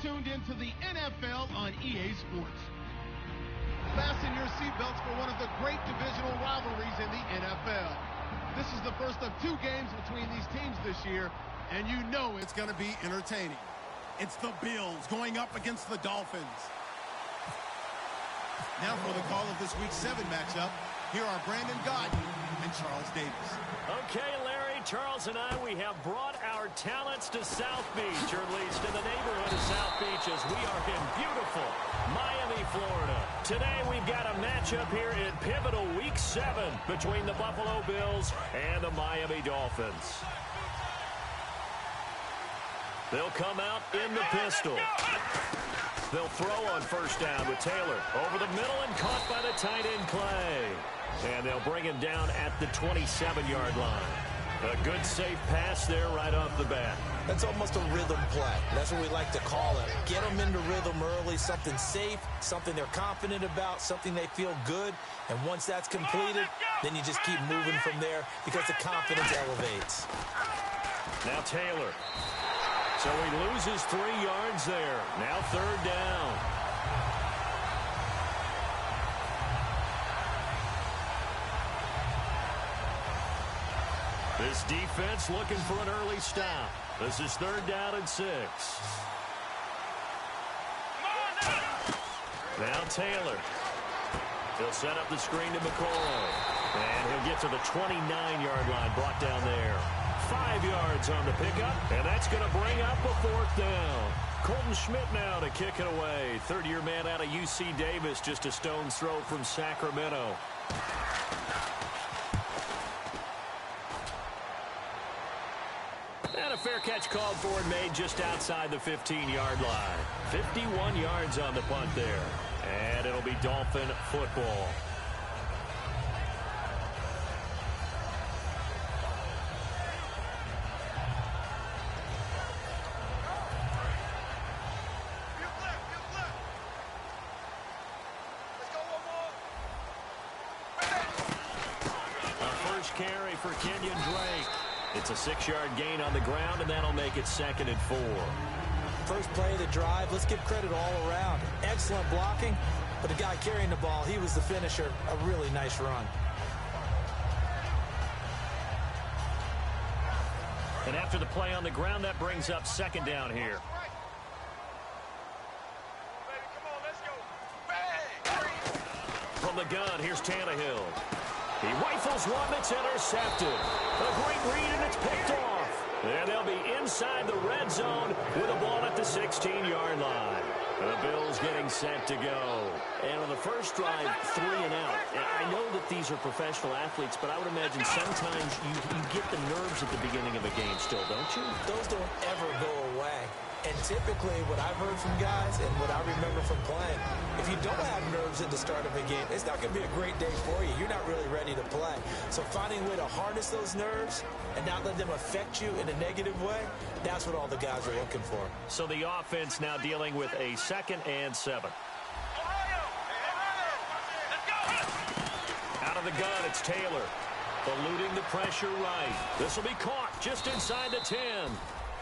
tuned into the NFL on EA Sports. Fasten your seatbelts for one of the great divisional rivalries in the NFL. This is the first of 2 games between these teams this year, and you know it's going to be entertaining. It's the Bills going up against the Dolphins. Now for the call of this Week 7 matchup, here are Brandon Godden and Charles Davis. Okay, Larry, Charles and I, we have brought our talents to South Beach, or at least in the neighborhood of South Beach, as we are in beautiful Miami, Florida. Today, we've got a matchup here in pivotal Week 7 between the Buffalo Bills and the Miami Dolphins. They'll come out in the pistol. They'll throw on first down with Taylor over the middle and caught by the tight end Clay. And they'll bring him down at the 27-yard line. A good, safe pass there right off the bat. That's almost a rhythm play. That's what we like to call it. Get them into rhythm early, something safe, something they're confident about, something they feel good. And once that's completed, then you just keep moving from there because the confidence elevates. Now Taylor. So he loses 3 yards there. Now 3rd down. This defense looking for an early stop. This is 3rd down and 6. Now Taylor. He'll set up the screen to McCoy. And he'll get to the 29-yard line, brought down there. 5 yards on the pickup, and that's going to bring up a 4th down. Colton Schmidt now to kick it away. 3rd-year man out of UC Davis, just a stone's throw from Sacramento. And a fair catch called for and made just outside the 15-yard line. 51 yards on the punt there. And it'll be Dolphin football. Carry for Kenyon Drake. It's a 6-yard gain on the ground, and that'll make it 2nd and 4. First play of the drive, let's give credit all around. Excellent blocking, but the guy carrying the ball, he was the finisher. A really nice run. And after the play on the ground, that brings up 2nd down here. From the gun, here's Tannehill. He rifles one that's intercepted. A great read, and it's picked off. And they'll be inside the red zone with a ball at the 16-yard line. The Bills getting set to go. And on the first drive, 3 and out. I know that these are professional athletes, but I would imagine sometimes you get the nerves at the beginning of a game still, don't you? Those don't ever go away. And typically, what I've heard from guys and what I remember from playing, if you don't have nerves at the start of a game, it's not going to be a great day for you. You're not really ready to play. So finding a way to harness those nerves and not let them affect you in a negative way, that's what all the guys are looking for. So the offense now dealing with a 2nd and 7. Out of the gun, it's Taylor. Eluding the pressure right. This will be caught just inside the 10.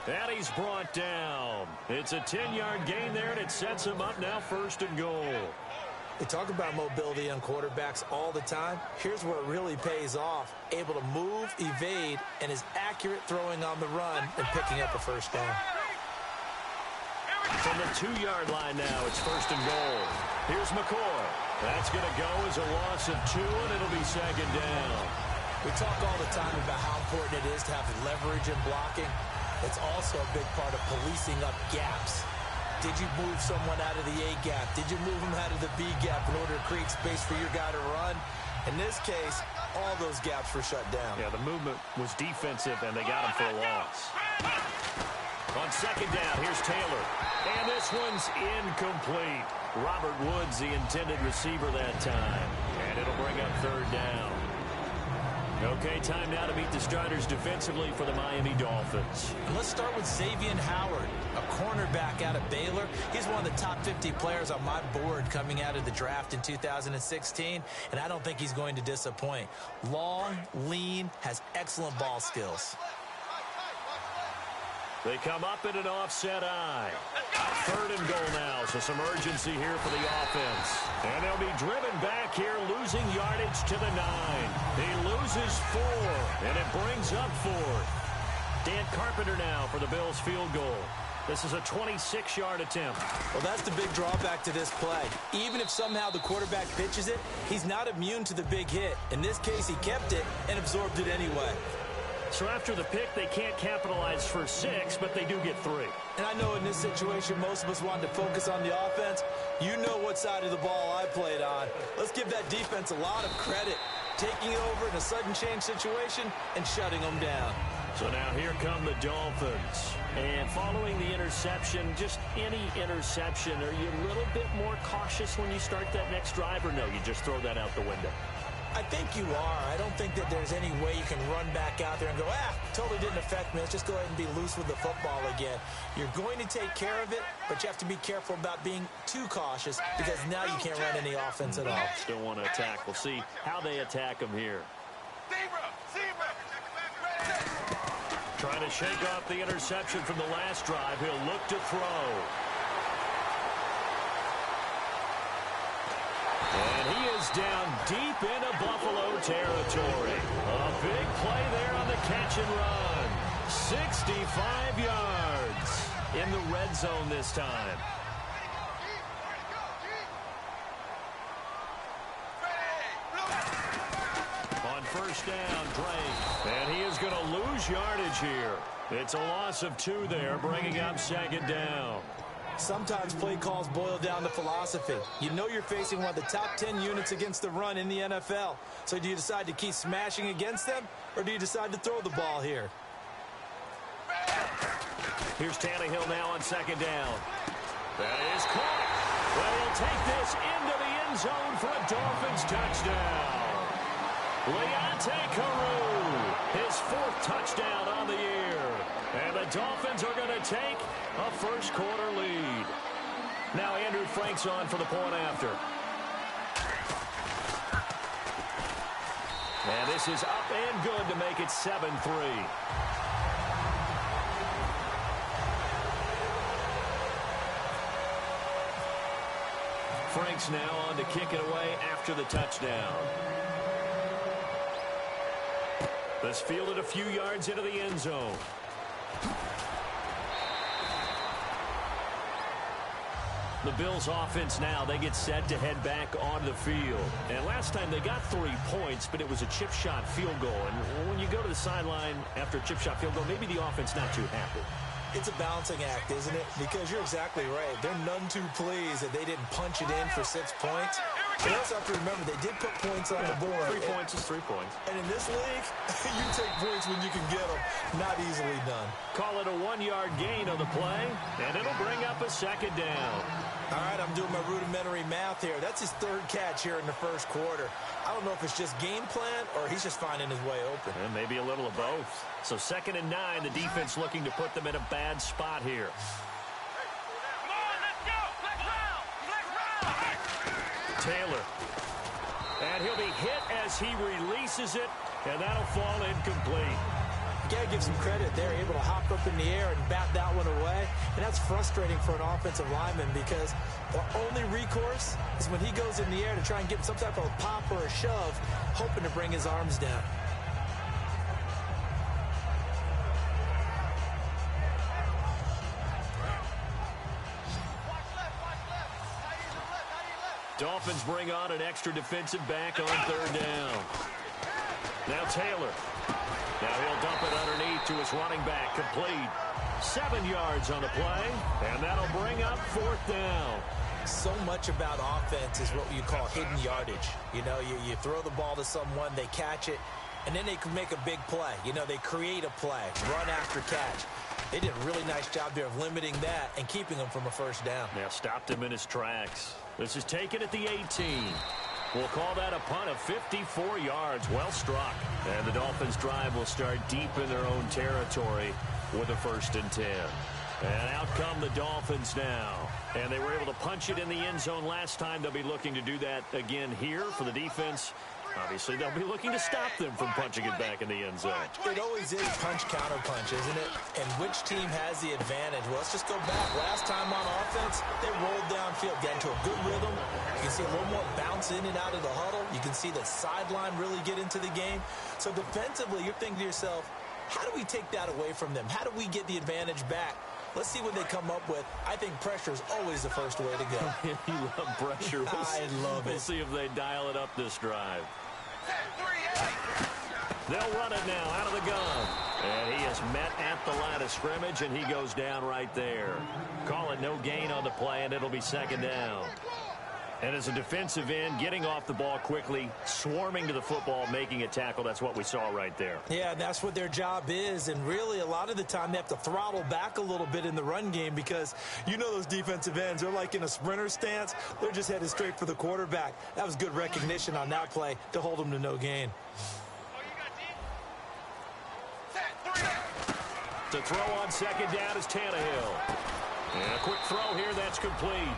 And he's brought down. It's a 10-yard gain there, and it sets him up now 1st and goal. They talk about mobility on quarterbacks all the time. Here's where it really pays off. Able to move, evade, and is accurate throwing on the run and picking up a 1st down. From the 2-yard line now, it's 1st and goal. Here's McCoy. That's going to go as a loss of 2, and it'll be 2nd down. We talk all the time about how important it is to have leverage in blocking. It's also a big part of policing up gaps. Did you move someone out of the A gap? Did you move them out of the B gap in order to create space for your guy to run? In this case, all those gaps were shut down. Yeah, the movement was defensive, and they got him for a loss. On 2nd down, here's Taylor. And this one's incomplete. Robert Woods, the intended receiver that time. And it'll bring up 3rd down. Okay, time now to meet the starters defensively for the Miami Dolphins. And let's start with Xavier Howard, a cornerback out of Baylor. He's one of the top 50 players on my board coming out of the draft in 2016, and I don't think he's going to disappoint. Long, lean, has excellent ball skills. They come up in an offset eye. 3rd and goal now, so some urgency here for the offense. And they'll be driven back here, losing yardage to the 9. He loses 4, and it brings up 4th. Dan Carpenter now for the Bills field goal. This is a 26-yard attempt. Well, that's the big drawback to this play. Even if somehow the quarterback pitches it, he's not immune to the big hit. In this case, he kept it and absorbed it anyway. So after the pick, they can't capitalize for 6, but they do get 3. And I know in this situation, most of us wanted to focus on the offense. You know what side of the ball I played on. Let's give that defense a lot of credit. Taking it over in a sudden change situation and shutting them down. So now here come the Dolphins. And following the interception, just any interception, are you a little bit more cautious when you start that next drive, or no, you just throw that out the window? I think you are. I don't think that there's any way you can run back out there and go, totally didn't affect me. Let's just go ahead and be loose with the football again. You're going to take care of it, but you have to be careful about being too cautious because now you can't run any offense at all. Still want to attack. We'll see how they attack them here. Trying to shake off the interception from the last drive. He'll look to throw. And he is down deep into Buffalo territory. A big play there on the catch and run. 65 yards in the red zone this time. On 1st down, Drake. And he is going to lose yardage here. It's a loss of 2 there, bringing up 2nd down. Sometimes play calls boil down to philosophy. You know you're facing one of the top 10 units against the run in the NFL. So do you decide to keep smashing against them, or do you decide to throw the ball here? Here's Tannehill now on 2nd down. That is caught. Well, he'll take this into the end zone for a Dolphins touchdown. Leonte Carew, his 4th touchdown on the year. And the Dolphins are going to take a first-quarter lead. Now Andrew Frank's on for the point after. And this is up and good to make it 7-3. Frank's now on to kick it away after the touchdown. This fielded a few yards into the end zone. The Bills offense now, they get set to head back onto the field. And last time they got 3 points, but it was a chip shot field goal. And when you go to the sideline after a chip shot field goal, maybe the offense not too happy. It's a balancing act, isn't it? Because you're exactly right. They're none too pleased that they didn't punch it in for 6 points. You also have to remember they did put points on the board. 3 points is 3 points. And in this league, you take points when you can get them. Not easily done. Call it a 1-yard gain on the play, and it'll bring up a 2nd down. All right, I'm doing my rudimentary math here. That's his 3rd catch here in the first quarter. I don't know if it's just game plan or he's just finding his way open. And maybe a little of both. So 2nd and 9, the defense looking to put them in a bad spot here. Taylor. And he'll be hit as he releases it, and that'll fall incomplete. You got to give some credit. They're able to hop up in the air and bat that one away. And that's frustrating for an offensive lineman because the only recourse is when he goes in the air to try and get some type of a pop or a shove, hoping to bring his arms down. Dolphins bring on an extra defensive back on 3rd down. Now Taylor. Now he'll dump it underneath to his running back. Complete. 7 yards on the play, and that'll bring up 4th down. So much about offense is what you call hidden yardage. You know, you throw the ball to someone, they catch it, and then they can make a big play. You know, they create a play, run after catch. They did a really nice job there of limiting that and keeping him from a 1st down. Now stopped him in his tracks. This is taken at the 18. We'll call that a punt of 54 yards. Well struck. And the Dolphins drive will start deep in their own territory with a 1st and 10. And out come the Dolphins now. And they were able to punch it in the end zone last time. They'll be looking to do that again here for the defense. Obviously, they'll be looking to stop them from punching it back in the end zone. It always is punch-counter-punch, isn't it? And which team has the advantage? Well, let's just go back. Last time on offense, they rolled downfield, got into a good rhythm. You can see a little more bounce in and out of the huddle. You can see the sideline really get into the game. So defensively, you're thinking to yourself, how do we take that away from them? How do we get the advantage back? Let's see what they come up with. I think pressure is always the first way to go. You love pressure. I love it. We'll see if they dial it up this drive. They'll run it now out of the gun. And he is met at the line of scrimmage, and he goes down right there. Call it no gain on the play, and it'll be second down. And as a defensive end, getting off the ball quickly, swarming to the football, making a tackle, that's what we saw right there. Yeah, that's what their job is. And really, a lot of the time, they have to throttle back a little bit in the run game because you know those defensive ends, they're like in a sprinter stance. They're just headed straight for the quarterback. That was good recognition on that play to hold them to no gain. To throw on second down is Tannehill. And a quick throw here, that's complete.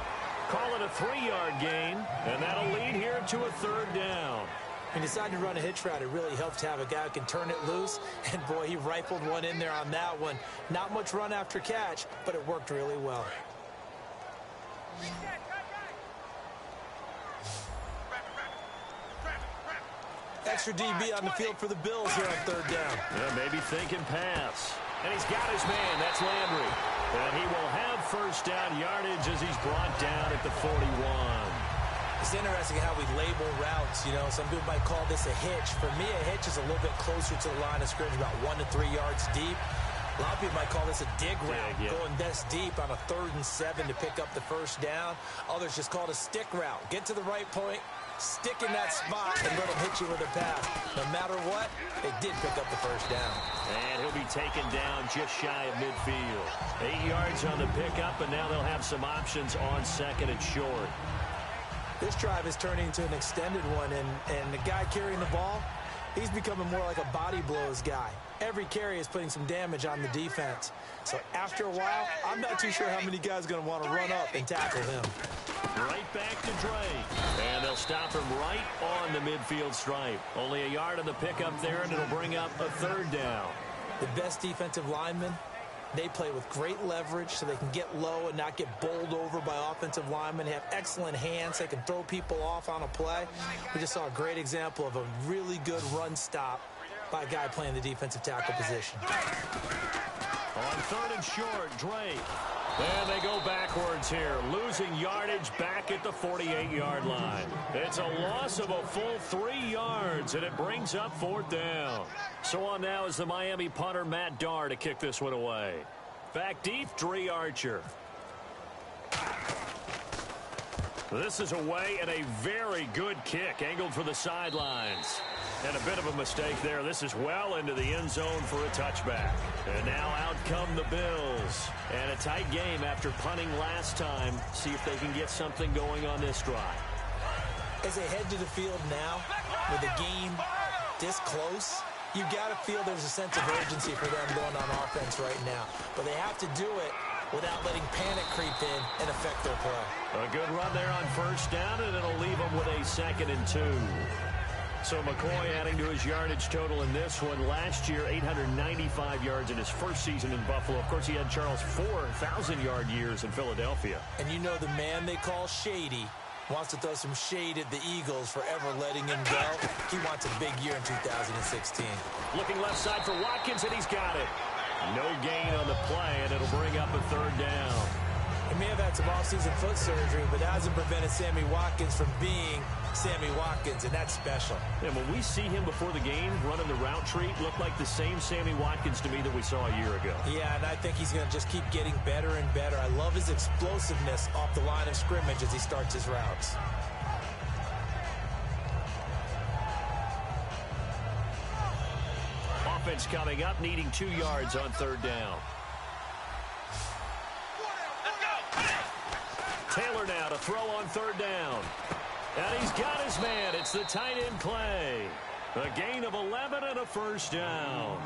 Call it a 3-yard gain, and that'll lead here to a third down. He decided to run a hitch route. It really helps to have a guy who can turn it loose. And, boy, he rifled one in there on that one. Not much run after catch, but it worked really well. Extra DB on the field for the Bills here on third down. Yeah, maybe thinking pass. And he's got his man. That's Landry. And he will have first down yardage as he's brought down at the 41. It's interesting how we label routes. You know, some people might call this a hitch. For me, a hitch is a little bit closer to the line of scrimmage, about 1 to 3 yards deep. A lot of people might call this a dig route, going this deep on a 3rd and 7 to pick up the first down. Others just call it a stick route. Get to the right point, stick in that spot, and let them hit you with a pass. No matter what, they did pick up the first down. And he'll be taken down just shy of midfield. 8 yards on the pickup, and now they'll have some options on second and short. This drive is turning into an extended one, and the guy carrying the ball, he's becoming more like a body blows guy. Every carry is putting some damage on the defense. So after a while, I'm not too sure how many guys are going to want to run up and tackle him. Right back to Drake. And they'll stop him right on the midfield stripe. Only a yard on the pickup there, and it'll bring up a third down. The best defensive linemen, they play with great leverage so they can get low and not get bowled over by offensive linemen. They have excellent hands. They can throw people off on a play. We just saw a great example of a really good run stop by a guy playing the defensive tackle position. On third and short, Drake. And they go backwards here, losing yardage back at the 48-yard line. It's a loss of a full 3 yards, and it brings up fourth down. So on now is the Miami punter, Matt Darr, to kick this one away. Back deep, Dre Archer. This is away, and a very good kick, angled for the sidelines. And a bit of a mistake there. This is well into the end zone for a touchback. And now out come the Bills. And a tight game after punting last time. See if they can get something going on this drive. As they head to the field now, with the game this close, you've got to feel there's a sense of urgency for them going on offense right now. But they have to do it without letting panic creep in and affect their play. A good run there on first down, and it'll leave them with a 2nd and 2. So McCoy adding to his yardage total in this one. Last year, 895 yards in his first season in Buffalo. Of course, he had Charles 4,000-yard years in Philadelphia. And you know the man they call Shady wants to throw some shade at the Eagles for ever letting him go. He wants a big year in 2016. Looking left side for Watkins, and he's got it. No gain on the play, and it'll bring up a third down. He may have had some offseason foot surgery, but that hasn't prevented Sammy Watkins from being Sammy Watkins, and that's special. And when we see him before the game running the route tree, looked like the same Sammy Watkins to me that we saw a year ago. Yeah, and I think he's going to just keep getting better and better. I love his explosiveness off the line of scrimmage as he starts his routes. Offense coming up, needing 2 yards on third down. Taylor now to throw on third down. And he's got his man. It's the tight end play. A gain of 11 and a first down.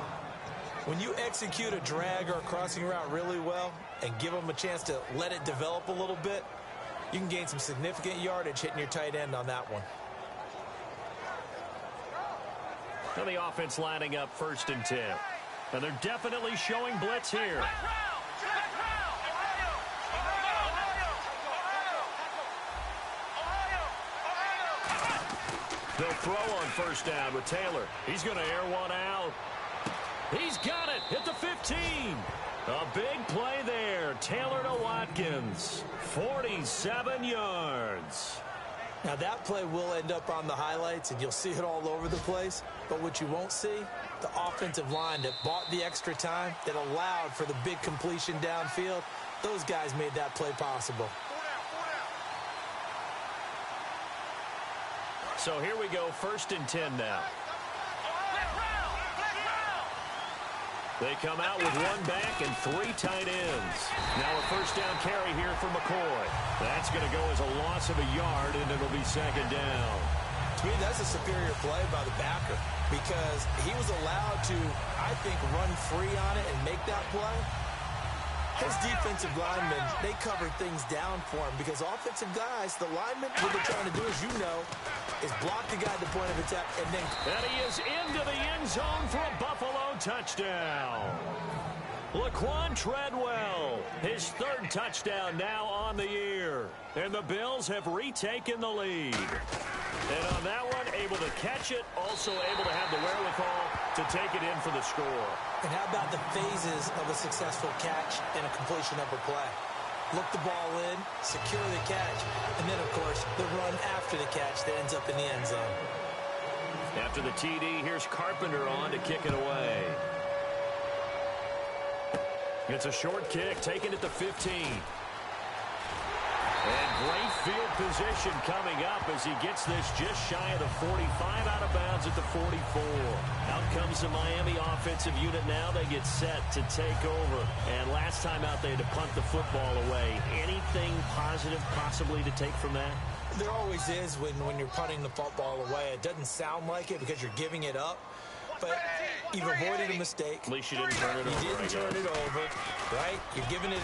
When you execute a drag or a crossing route really well and give them a chance to let it develop a little bit, you can gain some significant yardage hitting your tight end on that one. And the offense lining up 1st and 10. And they're definitely showing blitz here. They'll throw on 1st down with Taylor. He's going to air one out. He's got it at the 15. A big play there. Taylor to Watkins. 47 yards. Now that play will end up on the highlights, and you'll see it all over the place. But what you won't see, the offensive line that bought the extra time, that allowed for the big completion downfield, those guys made that play possible. So here we go, 1st and 10 now. They come out with 1 back and 3 tight ends. Now a 1st down carry here for McCoy. That's going to go as a loss of a yard, and it'll be 2nd down. To me, that's a superior play by the backer because he was allowed to, I think, run free on it and make that play. His defensive linemen, they covered things down for him because offensive guys, the linemen, what they're trying to do, as you know, is block the guy at the point of attack and then... And he is into the end zone for a Buffalo touchdown. Laquan Treadwell, his 3rd touchdown now on the year. And the Bills have retaken the lead. And on that one, able to catch it, also able to have the wherewithal to take it in for the score. And how about the phases of a successful catch and a completion of a play? Look the ball in, secure the catch, and then, of course, the run after the catch that ends up in the end zone. After the TD, here's Carpenter on to kick it away. It's a short kick, taken at the 15. And great field position coming up as he gets this just shy of the 45, out of bounds at the 44. Out comes the Miami offensive unit now. They get set to take over. And last time out, they had to punt the football away. Anything positive possibly to take from that? There always is when you're punting the football away. It doesn't sound like it because you're giving it up. But you've avoided a mistake. At least you didn't turn it over. You didn't turn it over, right? You're giving your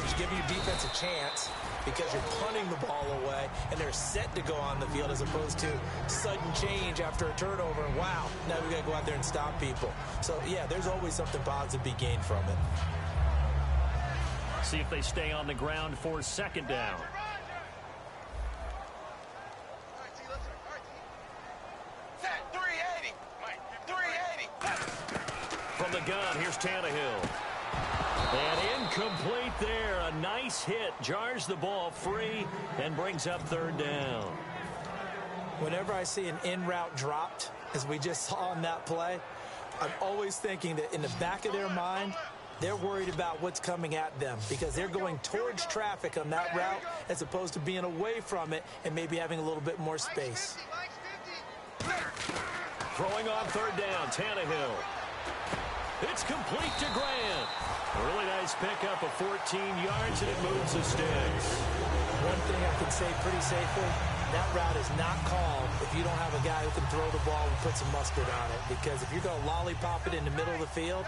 defense a chance because you're punting the ball away, and they're set to go on the field as opposed to sudden change after a turnover. And wow, now we got to go out there and stop people. So, yeah, there's always something positive to be gained from it. See if they stay on the ground for 2nd down. From the gun, here's Tannehill. And incomplete there. A nice hit. Jars the ball free and brings up 3rd down. Whenever I see an in-route dropped, as we just saw on that play, I'm always thinking that in the back of their mind, they're worried about what's coming at them because they're going towards traffic on that route as opposed to being away from it and maybe having a little bit more space. Throwing on 3rd down, Tannehill. It's complete to Grant. A really nice pickup of 14 yards, and it moves the sticks. One thing I can say pretty safely, that route is not called if you don't have a guy who can throw the ball and put some mustard on it. Because if you're going to lollipop it in the middle of the field,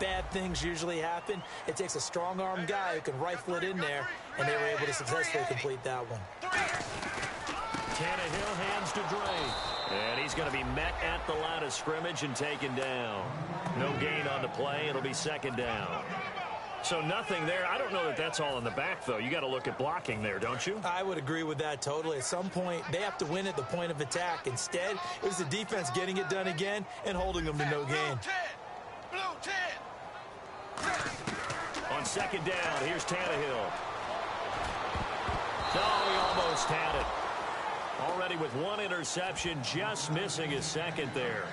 bad things usually happen. It takes a strong-arm guy who can rifle it in there, and they were able to successfully complete that one. Tannehill hands to Drake. And he's going to be met at the line of scrimmage and taken down. No gain on the play. It'll be 2nd down. So nothing there. I don't know that that's all in the back, though. You got to look at blocking there, don't you? I would agree with that totally. At some point, they have to win at the point of attack. Instead, it was the defense getting it done again and holding them to no gain. On 2nd down, here's Tannehill. Oh, he almost had it. Already with 1 interception, just missing his 2nd there.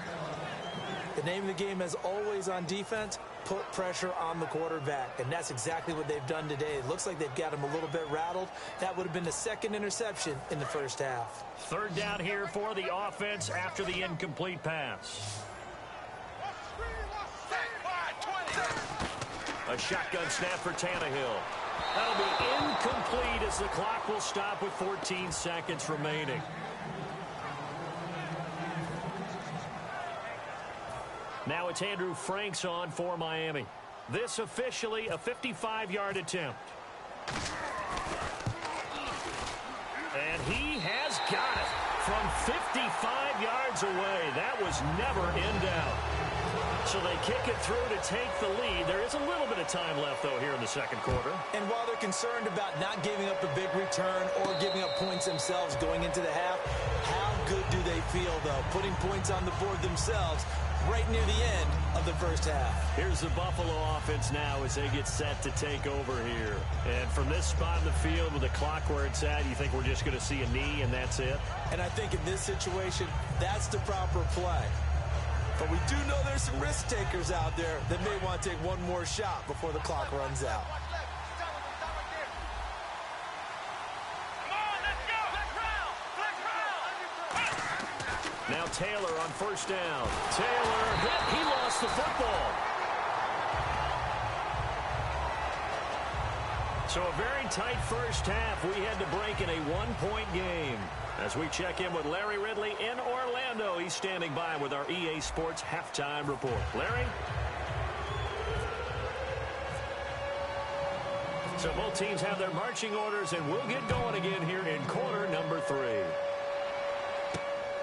The name of the game, as always on defense, put pressure on the quarterback. And that's exactly what they've done today. It looks like they've got him a little bit rattled. That would have been the 2nd interception in the 1st half. 3rd down here for the offense after the incomplete pass. A shotgun snap for Tannehill. That'll be incomplete as the clock will stop with 14 seconds remaining. Now it's Andrew Franks on for Miami. This officially a 55-yard attempt. And he has got it from 55 yards away. That was never in doubt. So they kick it through to take the lead. There is a little bit of time left, though, here in the second quarter. And while they're concerned about not giving up a big return or giving up points themselves going into the half, how good do they feel, though, putting points on the board themselves right near the end of the first half? Here's the Buffalo offense now as they get set to take over here. And from this spot in the field with the clock where it's at, you think we're just going to see a knee and that's it? And I think in this situation, that's the proper play. But we do know there's some risk takers out there that may want to take one more shot before the clock runs out. Now Taylor on first down. Taylor hit. He lost the football. So a very tight first half. We had to break in a one-point game. As we check in with Larry Ridley in Orlando, he's standing by with our EA Sports Halftime Report. Larry? So both teams have their marching orders, and we'll get going again here in quarter number 3.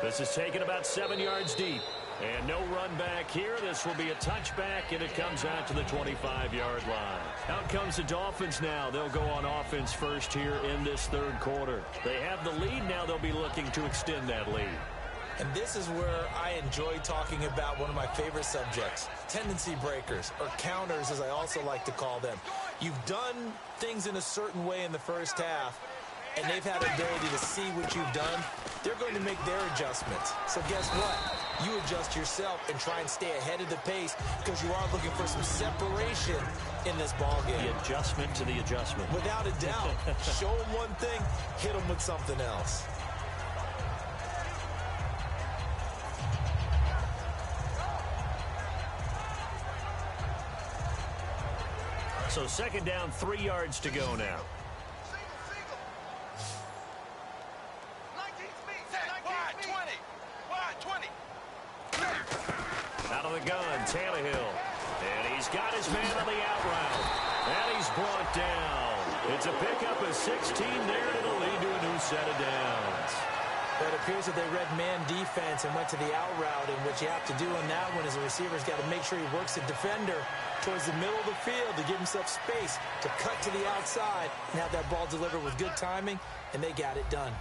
This is taken about 7 yards deep. And no run back here. This will be a touchback, and it comes out to the 25-yard line. Out comes the Dolphins now. They'll go on offense first here in this third quarter. They have the lead now. They'll be looking to extend that lead. And this is where I enjoy talking about one of my favorite subjects, tendency breakers, or counters as I also like to call them. You've done things in a certain way in the first half, and they've had the ability to see what you've done. They're going to make their adjustments. So guess what? You adjust yourself and try and stay ahead of the pace because you are looking for some separation in this ball game. The adjustment to the adjustment. Without a doubt. Show them one thing, hit them with something else. So second down, 3 yards to go now. Out of the gun, Tannehill. And he's got his man on the out route. And he's brought down. It's a pickup of 16 there, and it'll lead to a new set of downs. But it appears that they read man defense and went to the out route, and what you have to do on that one is the receiver's got to make sure he works the defender towards the middle of the field to give himself space to cut to the outside and have that ball delivered with good timing, and they got it done.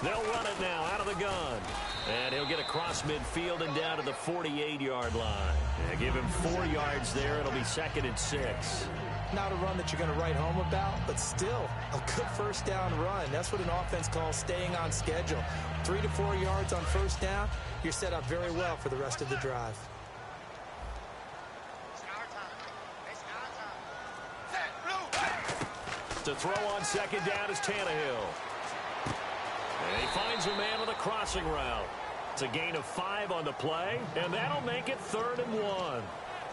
They'll run it now out of the gun. And he'll get across midfield and down to the 48-yard line. Yeah, give him 4 yards there. It'll be 2nd and 6. Not a run that you're going to write home about, but still a good first down run. That's what an offense calls staying on schedule. 3 to 4 yards on first down, you're set up very well for the rest of the drive. To throw on second down is Tannehill. And he finds a man on the crossing route. It's a gain of 5 on the play, and that'll make it 3rd and 1.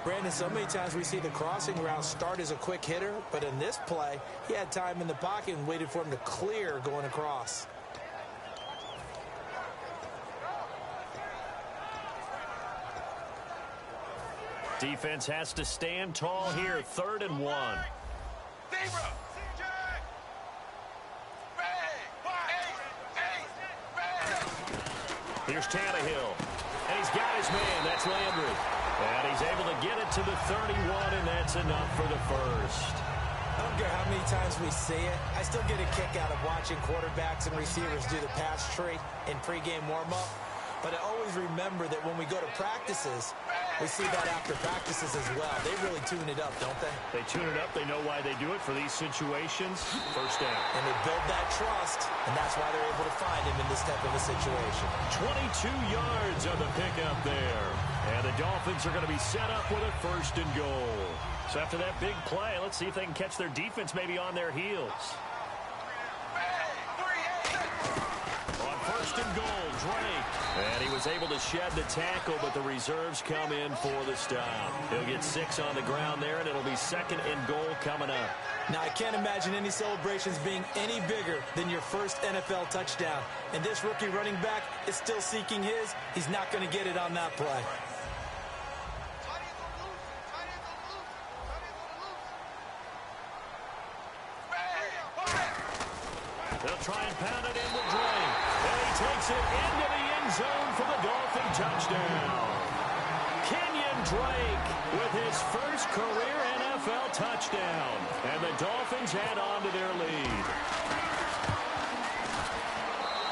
Brandon, so many times we see the crossing route start as a quick hitter, but in this play, he had time in the pocket and waited for him to clear going across. Defense has to stand tall here, 3rd and 1. Here's Tannehill. And he's got his man. That's Landry. And he's able to get it to the 31, and that's enough for the first. I don't care how many times we see it. I still get a kick out of watching quarterbacks and receivers do the pass tree in pregame warm-up. But I always remember that when we go to practices, we see that after practices as well. They really tune it up, don't they? They tune it up. They know why they do it for these situations. First down. And they build that trust, and that's why they're able to find him in this type of a situation. 22 yards on the pickup there. And the Dolphins are going to be set up with a 1st and goal. So after that big play, let's see if they can catch their defense maybe on their heels. On 1st and goal, Drake. And he was able to shed the tackle, but the reserves come in for the stop. He'll get 6 on the ground there, and it'll be 2nd and goal coming up. Now, I can't imagine any celebrations being any bigger than your first NFL touchdown. And this rookie running back is still seeking his. He's not going to get it on that play. try and pound it in with Drake. And he takes it into the end zone for the Dolphin touchdown. Kenyon Drake with his first career NFL touchdown. And the Dolphins add on to their lead.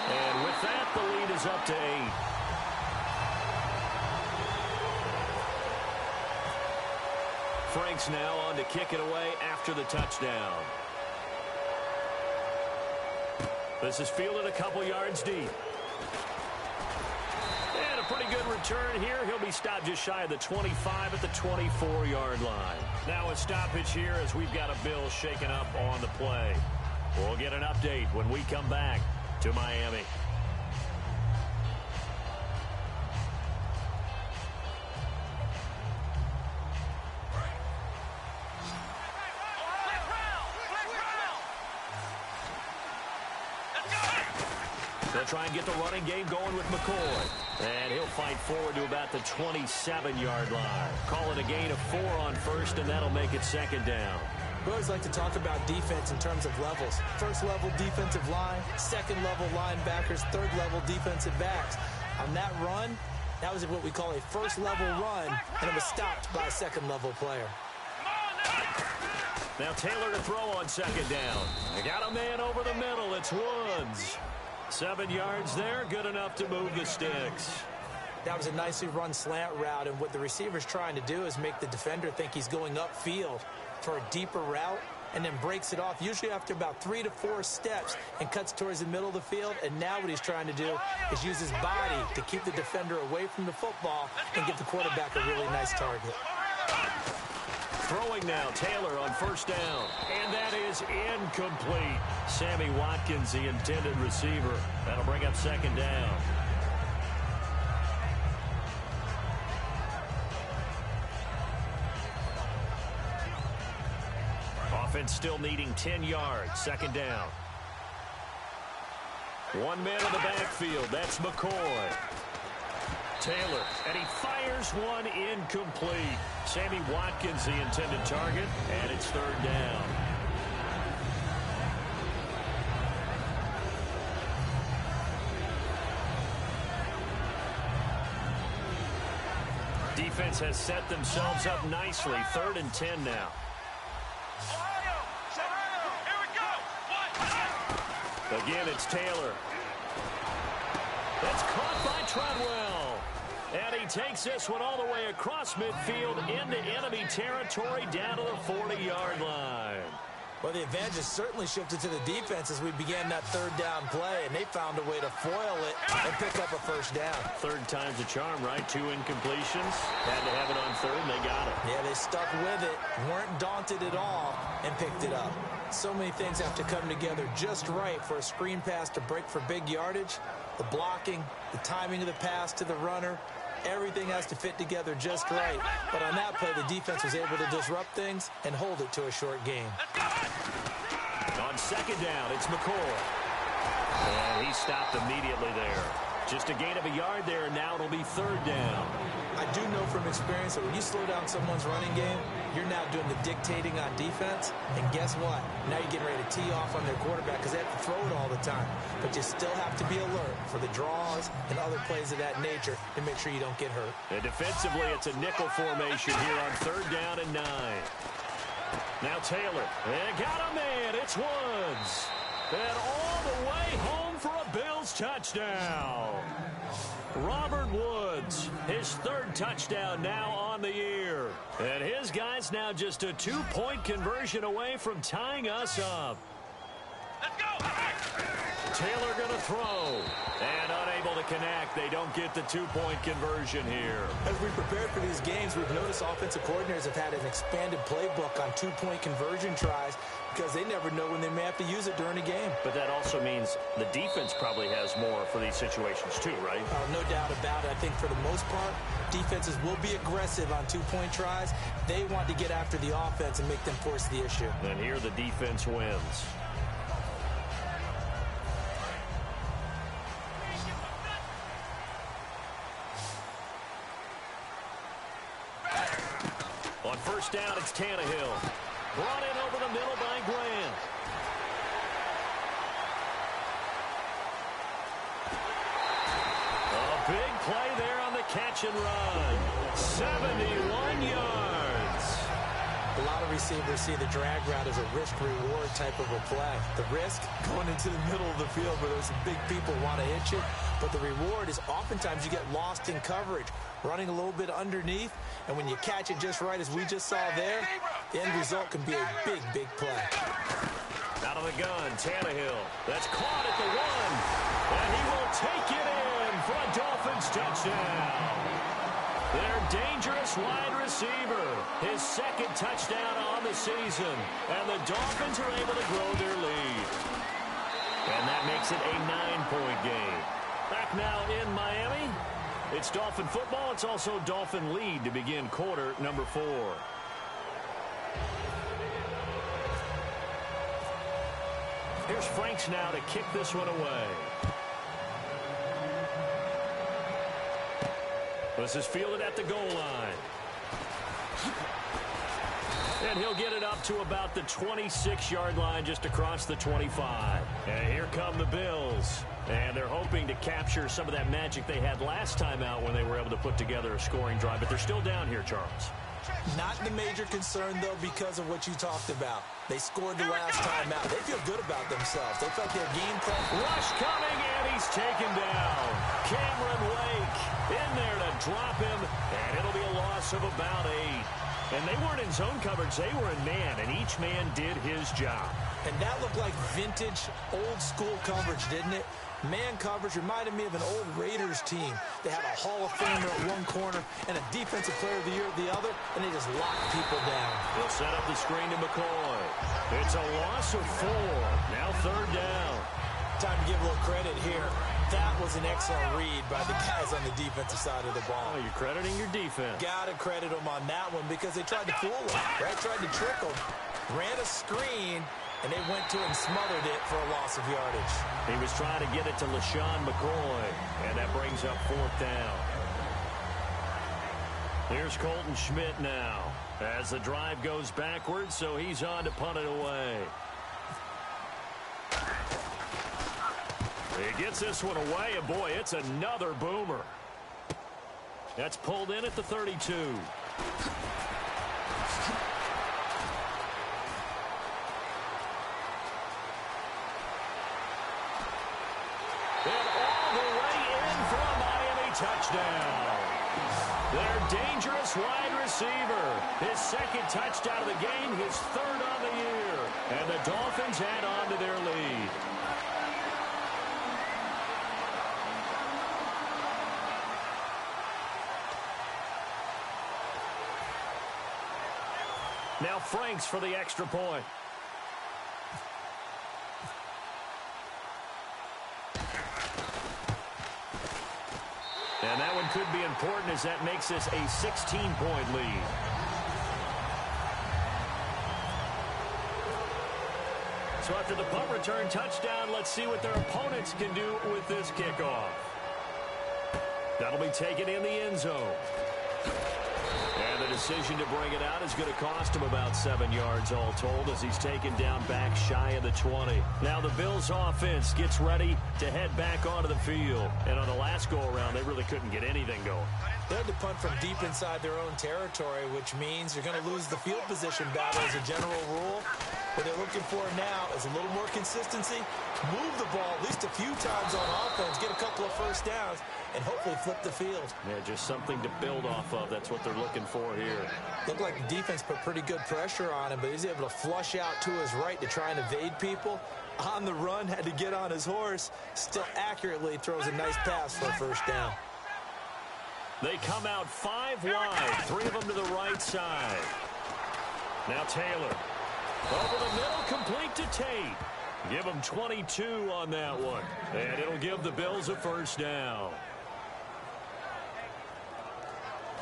And with that, the lead is up to 8. Franks now on to kick it away after the touchdown. This is fielded a couple yards deep. And a pretty good return here. He'll be stopped just shy of the 25 at the 24-yard line. Now a stoppage here as we've got a Bill shaken up on the play. We'll get an update when we come back to Miami. They'll try and get the running game going with McCoy. And he'll fight forward to about the 27-yard line. Call it a gain of 4 on first, and that'll make it second down. We always like to talk about defense in terms of levels. First-level defensive line, second-level linebackers, third-level defensive backs. On that run, that was what we call a first-level run, and it was stopped by a second-level player. Now Taylor to throw on second down. They got a man over the middle. It's Woods. 7 yards there, good enough to move the sticks. That was a nicely run slant route, and what the receiver's trying to do is make the defender think he's going upfield for a deeper route, and then breaks it off, usually after about 3 to 4 steps, and cuts towards the middle of the field. And now what he's trying to do is use his body to keep the defender away from the football and give the quarterback a really nice target. Throwing now, Taylor on first down. And that is incomplete. Sammy Watkins, the intended receiver. That'll bring up second down. Offense still needing 10 yards. Second down. 1 man in the backfield. That's McCoy. Taylor, and he fires one incomplete. Sammy Watkins, the intended target, and it's third down. Defense has set themselves up nicely. 3rd and 10 now. Again, it's Taylor. That's caught by Treadwell. And he takes this one all the way across midfield into enemy territory down to the 40-yard line. Well, the advantage has certainly shifted to the defense as we began that third down play, and they found a way to foil it and pick up a first down. Third time's a charm, right? 2 incompletions. Had to have it on third, and they got it. Yeah, they stuck with it, weren't daunted at all, and picked it up. So many things have to come together just right for a screen pass to break for big yardage. The blocking, the timing of the pass to the runner, everything has to fit together just right. But on that play, the defense was able to disrupt things and hold it to a short game. On second down, it's McCoy. And he stopped immediately there. Just a gain of a yard there, and now it'll be third down. I do know from experience that when you slow down someone's running game, you're now doing the dictating on defense. And guess what? Now you're getting ready to tee off on their quarterback because they have to throw it all the time. But you still have to be alert for the draws and other plays of that nature to make sure you don't get hurt. And defensively, it's a nickel formation here on third down and 9. Now Taylor. And got a man. It's Woods. And all the way home for a Bills touchdown. Robert Woods, his 3rd touchdown now on the year. And his guy's now just a 2-point conversion away from tying us up. Let's go! Taylor going to throw. And unable to connect. They don't get the 2-point conversion here. As we prepared for these games, we've noticed offensive coordinators have had an expanded playbook on 2-point conversion tries because they never know when they may have to use it during a game. But that also means the defense probably has more for these situations too, right? No doubt about it. I think for the most part, defenses will be aggressive on 2-point tries. They want to get after the offense and make them force the issue. And here the defense wins. On first down, it's Tannehill. Brought in over the middle by Grant. play there on the catch and run. 71 yards. A lot of receivers see the drag route as a risk-reward type of a play. The risk, going into the middle of the field where there's some big people want to hit you. But the reward is oftentimes you get lost in coverage, running a little bit underneath. And when you catch it just right, as we just saw there, the end result can be a big, big play. Out of the gun, Tannehill. That's caught at the 1. And he will take it in for a Dolphins touchdown. Their dangerous wide receiver. His second touchdown on the season. And the Dolphins are able to grow their lead. And that makes it a 9-point game. Back now in Miami. It's Dolphin football. It's also Dolphin lead to begin quarter number 4. Here's Franks now to kick this one away. This is fielded at the goal line. And he'll get it up to about the 26-yard line, just across the 25. And here come the Bills. And they're hoping to capture some of that magic they had last time out when they were able to put together a scoring drive. But they're still down here, Charles. Not the major concern, though, because of what you talked about. They scored the last time out. They feel good about themselves. They felt their game plan. Rush coming, and he's taken down. Cameron Wake in there to drop him, and it'll be a loss of about 8. And they weren't in zone coverage. They were in man, and each man did his job. And that looked like vintage, old-school coverage, didn't it? Man coverage reminded me of an old Raiders team. They had a Hall of Famer at one corner and a Defensive Player of the Year at the other, and they just locked people down. They'll set up the screen to McCoy. It's a loss of 4. Now 3rd down. Time to give a little credit here. That was an excellent read by the guys on the defensive side of the ball. Oh, you're crediting your defense. Got to credit them on that one because they tried to fool them, right? Tried to trick them. Ran a screen, and they went to it and smothered it for a loss of yardage. He was trying to get it to LaShawn McCoy, and that brings up 4th down. Here's Colton Schmidt now as the drive goes backwards, so he's on to punt it away. He gets this one away, and boy, it's another boomer. That's pulled in at the 32. Touchdown. Their dangerous wide receiver. His second touchdown of the game, his 3rd on the year. And the Dolphins add on to their lead. Now Franks for the extra point. And that one could be important as that makes this a 16-point lead. So after the punt return touchdown, let's see what their opponents can do with this kickoff. That'll be taken in the end zone. And the decision to bring it out is going to cost him about 7 yards all told as he's taken down back shy of the 20. Now the Bills offense gets ready to head back onto the field. And on the last go-around, they really couldn't get anything going. They had to punt from deep inside their own territory, which means you're going to lose the field position battle as a general rule. What they're looking for now is a little more consistency, move the ball at least a few times on offense, get a couple of first downs, and hopefully flip the field. Yeah, just something to build off of. That's what they're looking for here. Looked like the defense put pretty good pressure on him, but he's able to flush out to his right to try and evade people. On the run, had to get on his horse. Still accurately throws a nice pass for a first down. They come out 5 wide, 3 of them to the right side. Now Taylor. Over the middle, complete to Tate. Give him 22 on that one. And it'll give the Bills a first down.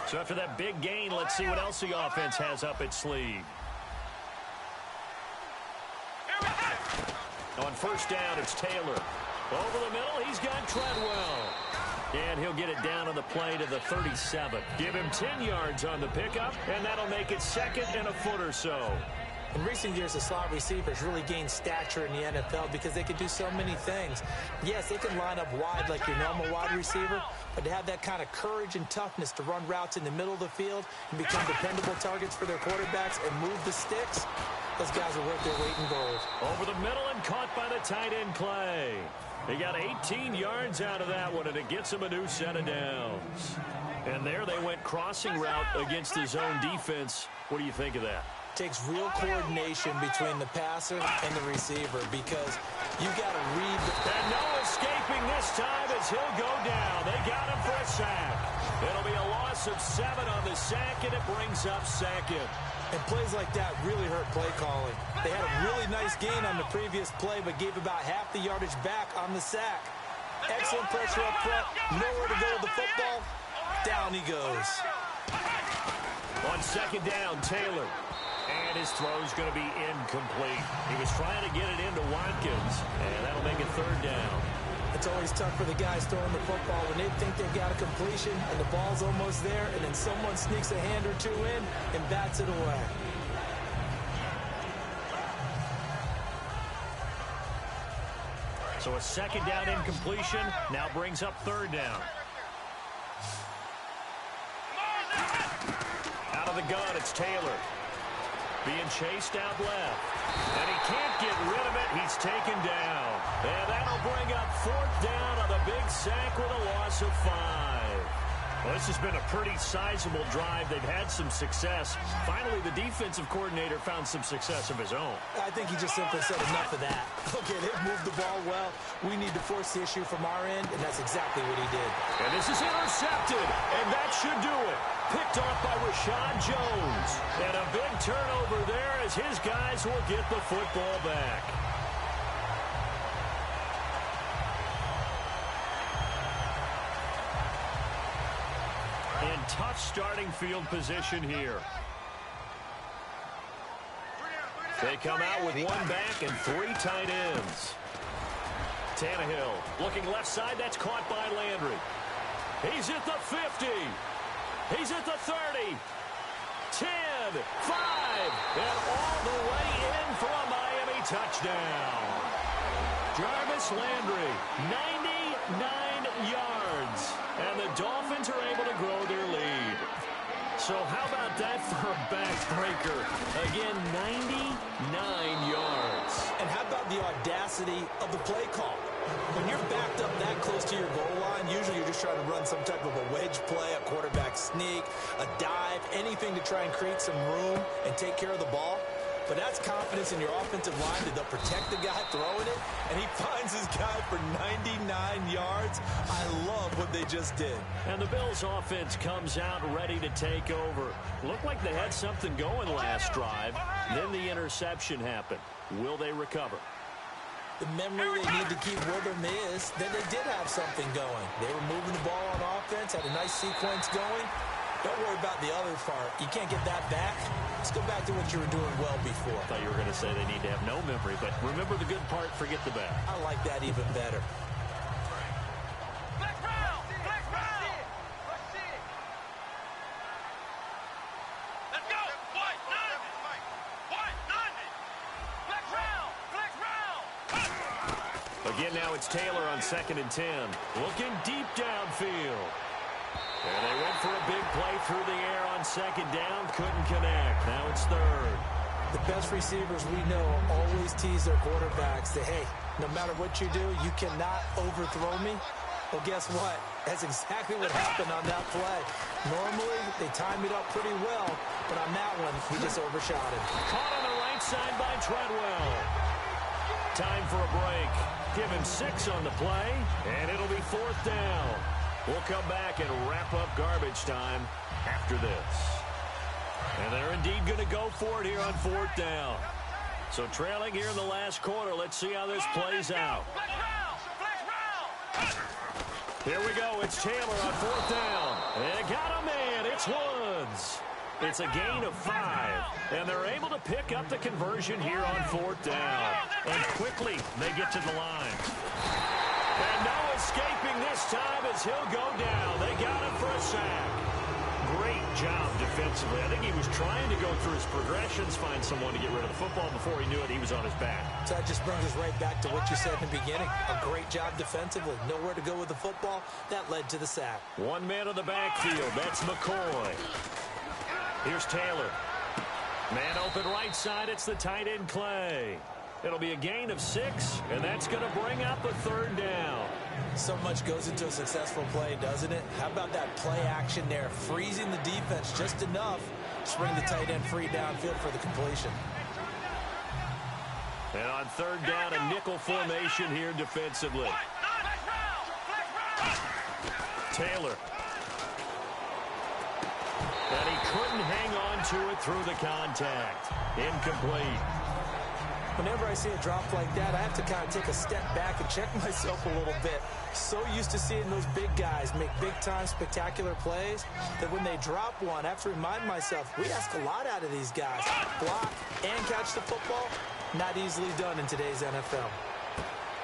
So after that big gain, let's see what else the offense has up its sleeve. On first down, it's Taylor. Over the middle, he's got Treadwell. And he'll get it down on the play to the 37. Give him 10 yards on the pickup, and that'll make it 2nd and a foot or so. In recent years, the slot receivers really gained stature in the NFL because they can do so many things. Yes, they can line up wide like your normal wide receiver, but to have that kind of courage and toughness to run routes in the middle of the field and become dependable targets for their quarterbacks and move the sticks, those guys are worth their weight in gold. Over the middle and caught by the tight end Clay. He got 18 yards out of that one, and it gets him a new set of downs. And there they went crossing route against his own defense. What do you think of that? Takes real coordination between the passer and the receiver because you got to read the... And no escaping this time as he'll go down. They got him for a sack. It'll be a loss of 7 on the sack, and it brings up second. And plays like that really hurt play calling. They had a really nice gain on the previous play, but gave about half the yardage back on the sack. Excellent pressure up front. Nowhere to go with the football. Down he goes. On second down, Taylor. And his throw's going to be incomplete. He was trying to get it into Watkins, and that'll make it third down. It's always tough for the guys throwing the football when they think they've got a completion and the ball's almost there, and then someone sneaks a hand or two in and bats it away. So a second down incompletion now brings up third down. Out of the gun, it's Taylor. Being chased out left. And he can't get rid of it. He's taken down. And that'll bring up fourth down on the big sack with a loss of 5. Well, this has been a pretty sizable drive. They've had some success. Finally, the defensive coordinator found some success of his own. I think he just simply said enough of that. Okay, they've moved the ball well. We need to force the issue from our end, and that's exactly what he did. And this is intercepted, and that should do it. Picked off by Rashad Jones. And a big turnover there as his guys will get the football back. In tough starting field position here. They come out with one back and 3 tight ends. Tannehill looking left side. That's caught by Landry. He's at the 50. He's at the 30. 10, 5, and all the way in for a Miami touchdown. Jarvis Landry, 99 yards. And the Dolphins are able to grow their lead. So how about that for a backbreaker? Again, 99 yards. And how about the audacity of the play call? When you're backed up that close to your goal line, usually you're just trying to run some type of a wedge play, a quarterback sneak, a dive, anything to try and create some room and take care of the ball. But that's confidence in your offensive line that they'll protect the guy throwing it, and he finds his guy for 99 yards. I love what they just did. And the Bills' offense comes out ready to take over. Looked like they had something going last drive. Then the interception happened. Will they recover? The memory they need to keep with them is that they did have something going. They were moving the ball on offense, had a nice sequence going. Don't worry about the other part. You can't get that back. Let's go back to what you were doing well before. I thought you were going to say they need to have no memory, but remember the good part, forget the bad. I like that even better. Black round! Black round! Let's go! White, none! White, none! Black round! Black round! Again, now it's Taylor on 2nd and 10. Looking deep downfield. And they went for a big play through the air on 2nd down. Couldn't connect. Now it's 3rd. The best receivers we know always tease their quarterbacks that, hey, no matter what you do, you cannot overthrow me. Well, guess what? That's exactly what happened on that play. Normally, they time it up pretty well, but on that one, he just overshot it. Caught on the right side by Treadwell. Time for a break. Give him 6 on the play, and it'll be 4th down. We'll come back and wrap up garbage time after this. And they're indeed going to go for it here on 4th down. So trailing here in the last quarter. Let's see how this plays out. Here we go. It's Taylor on 4th down. And got a man. It's Woods. It's a gain of 5. And they're able to pick up the conversion here on 4th down. And quickly they get to the line. And no escaping this time as he'll go down. They got him for a sack. great job defensively. I think he was trying to go through his progressions, find someone to get rid of the football. Before he knew it, he was on his back. So that just brings us right back to what you said in the beginning. A great job defensively. Nowhere to go with the football. That led to the sack. One man in the backfield. That's McCoy. Here's Taylor. Man open right side. It's the tight end Clay. It'll be a gain of 6, and that's going to bring up a 3rd down. So much goes into a successful play, doesn't it? How about that play action there? Freezing the defense just enough to bring the tight end free downfield for the completion. And on 3rd down, a nickel formation here defensively. Taylor. And he couldn't hang on to it through the contact. Incomplete. Whenever I see a drop like that, I have to kind of take a step back and check myself a little bit. So used to seeing those big guys make big-time spectacular plays that when they drop one, I have to remind myself, we ask a lot out of these guys. Block and catch the football, not easily done in today's NFL.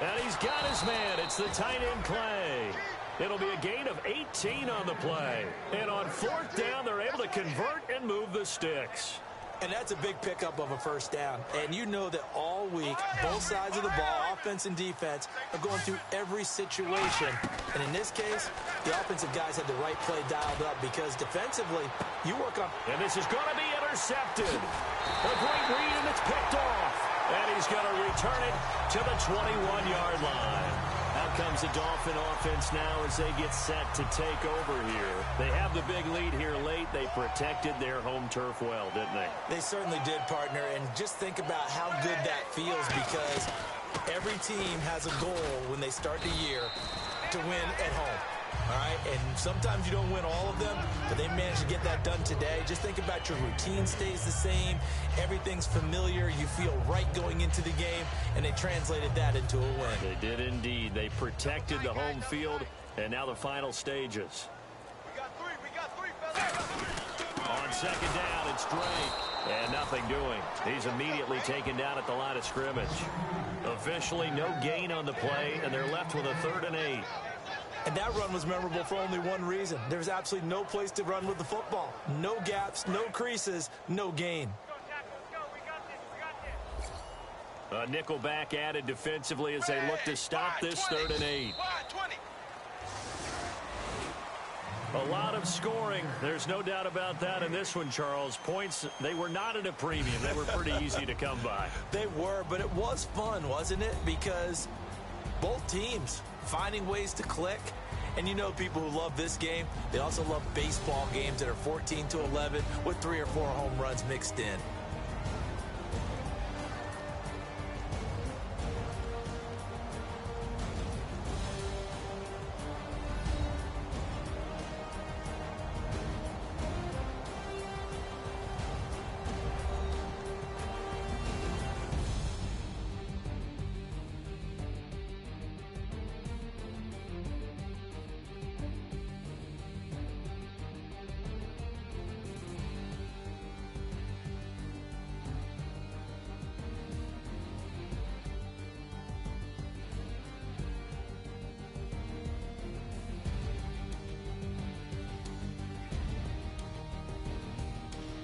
And he's got his man. It's the tight end Clay. It'll be a gain of 18 on the play. And on 4th down, they're able to convert and move the sticks. And that's a big pickup of a 1st down. And you know that all week, both sides of the ball, offense and defense, are going through every situation. And in this case, the offensive guys had the right play dialed up because defensively, you work on... And this is going to be intercepted. A great read, and it's picked off. And he's going to return it to the 21-yard line. Out comes the Dolphin offense now as they get set to take over here. They have the big lead here late. They protected their home turf well, didn't they? They certainly did, partner. And just think about how good that feels because every team has a goal when they start the year to win at home. All right, and sometimes you don't win all of them, but they managed to get that done today. Just think about your routine stays the same. Everything's familiar. You feel right going into the game, and they translated that into a win. They did indeed. They protected the home field, and now the final stages. We got three, fellas. On 2nd down, it's Drake, and nothing doing. He's immediately taken down at the line of scrimmage. Officially, no gain on the play, and they're left with a 3rd and 8. And that run was memorable for only one reason. There's absolutely no place to run with the football. No gaps, no creases, no gain. A nickel back added defensively as they look to stop this 3rd and 8. A lot of scoring. There's no doubt about that in this one, Charles. Points, they were not at a premium. They were pretty easy to come by. They were, but it was fun, wasn't it? Because both teams finding ways to click. And you know people who love this game, they also love baseball games that are 14-11 with 3 or 4 home runs mixed in.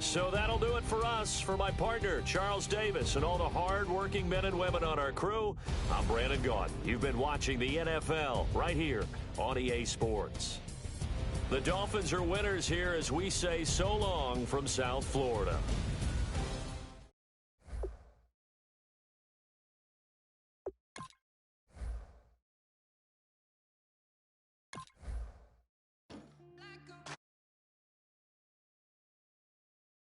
So that'll do it for us. For my partner, Charles Davis, and all the hard-working men and women on our crew, I'm Brandon Gaudin. You've been watching the NFL right here on EA Sports. The Dolphins are winners here as we say so long from South Florida.